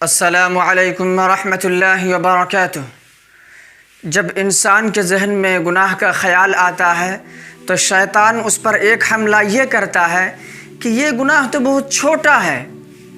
السلام علیکم ورحمۃ اللہ وبرکاتہ۔ جب انسان کے ذہن میں گناہ کا خیال آتا ہے تو شیطان اس پر ایک حملہ یہ کرتا ہے کہ یہ گناہ تو بہت چھوٹا ہے،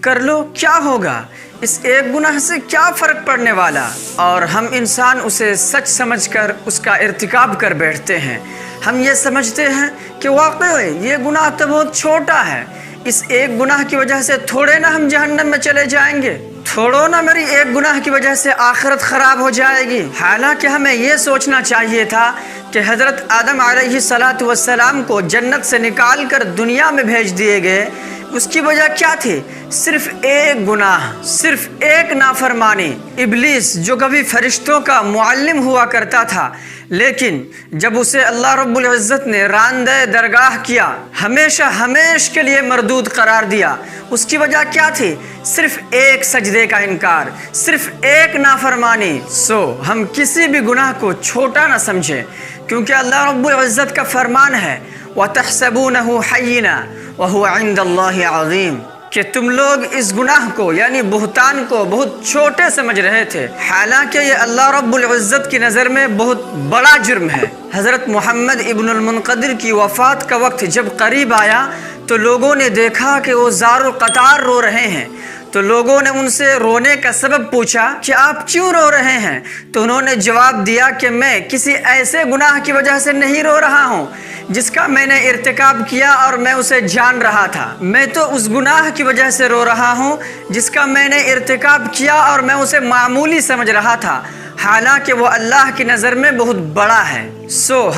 کر لو کیا ہوگا، اس ایک گناہ سے کیا فرق پڑنے والا، اور ہم انسان اسے سچ سمجھ کر اس کا ارتکاب کر بیٹھتے ہیں۔ ہم یہ سمجھتے ہیں کہ واقعی یہ گناہ تو بہت چھوٹا ہے، اس ایک گناہ کی وجہ سے تھوڑے نہ ہم جہنم میں چلے جائیں گے، تھوڑو نہ میری ایک گناہ کی وجہ سے آخرت خراب ہو جائے گی۔ حالانکہ ہمیں یہ سوچنا چاہیے تھا کہ حضرت آدم علیہ السلام کو جنت سے نکال کر دنیا میں بھیج دیے گئے، اس کی وجہ کیا تھی؟ صرف ایک گناہ، صرف ایک نافرمانی۔ ابلیس جو کبھی فرشتوں کا معلم ہوا کرتا تھا، لیکن جب اسے اللہ رب العزت نے راندہ درگاہ کیا، ہمیشہ ہمیش کے لیے مردود قرار دیا، اس کی وجہ کیا تھی؟ صرف ایک سجدے کا انکار، صرف ایک نافرمانی۔ ہم کسی بھی گناہ کو چھوٹا نہ سمجھیں، کیونکہ اللہ رب العزت کا فرمان ہے وَتَحْسَبُونَهُ حَيِّنًا وَهُوَ عِندَ اللَّهِ عَظِيمٌ، کہ تم لوگ اس گناہ کو یعنی بہتان کو بہت چھوٹے سمجھ رہے تھے، حالانکہ یہ اللہ رب العزت کی نظر میں بہت بڑا جرم ہے۔ حضرت محمد ابن المنقدر کی وفات کا وقت جب قریب آیا تو لوگوں نے دیکھا کہ وہ زار القطار رو رہے ہیں، تو لوگوں نے ان سے رونے کا سبب پوچھا کہ آپ کیوں رو رہے ہیں؟ تو انہوں نے جواب دیا کہ میں کسی ایسے گناہ کی وجہ سے نہیں رو رہا ہوں جس کا میں نے ارتکاب کیا اور میں اسے جان رہا تھا، میں تو اس گناہ کی وجہ سے رو رہا ہوں جس کا میں نے ارتکاب کیا اور میں اسے معمولی سمجھ رہا تھا، حالانکہ وہ اللہ کی نظر میں بہت بڑا ہے۔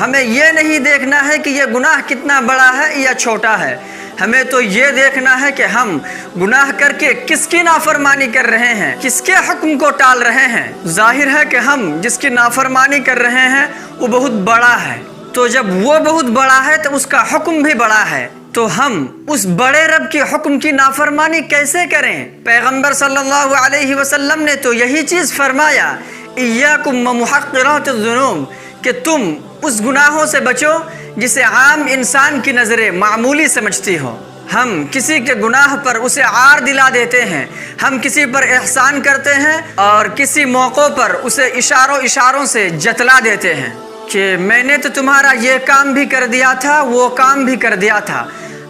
ہمیں یہ نہیں دیکھنا ہے کہ یہ گناہ کتنا بڑا ہے یا چھوٹا ہے، ہمیں تو یہ دیکھنا ہے کہ ہم گناہ کر کے کس کی نافرمانی کر رہے ہیں، کس کے حکم کو ٹال رہے ہیں۔ ظاہر ہے کہ ہم جس کی نافرمانی کر رہے ہیں وہ بہت بڑا ہے، تو جب وہ بہت بڑا ہے تو اس کا حکم بھی بڑا ہے، تو ہم اس بڑے رب کے حکم کی نافرمانی کیسے کریں؟ پیغمبر صلی اللہ علیہ وسلم نے تو یہی چیز فرمایا، ایاکم ومحقرات الذنوب، کہ تم اس گناہوں سے بچو جسے عام انسان کی نظریں معمولی سمجھتی ہو۔ ہم کسی کے گناہ پر اسے عار دلا دیتے ہیں، ہم کسی پر احسان کرتے ہیں اور کسی موقع پر اسے اشاروں سے جتلا دیتے ہیں کہ میں نے تو تمہارا یہ کام بھی کر دیا تھا، وہ کام بھی کر دیا تھا۔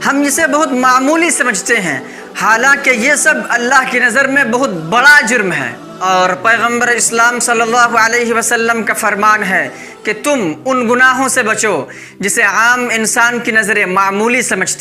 ہم اسے بہت معمولی سمجھتے ہیں، حالانکہ یہ سب اللہ کی نظر میں بہت بڑا جرم ہے، اور پیغمبر اسلام صلی اللہ علیہ وسلم کا فرمان ہے کہ تم ان گناہوں سے بچو جسے عام انسان کی نظریں معمولی سمجھتی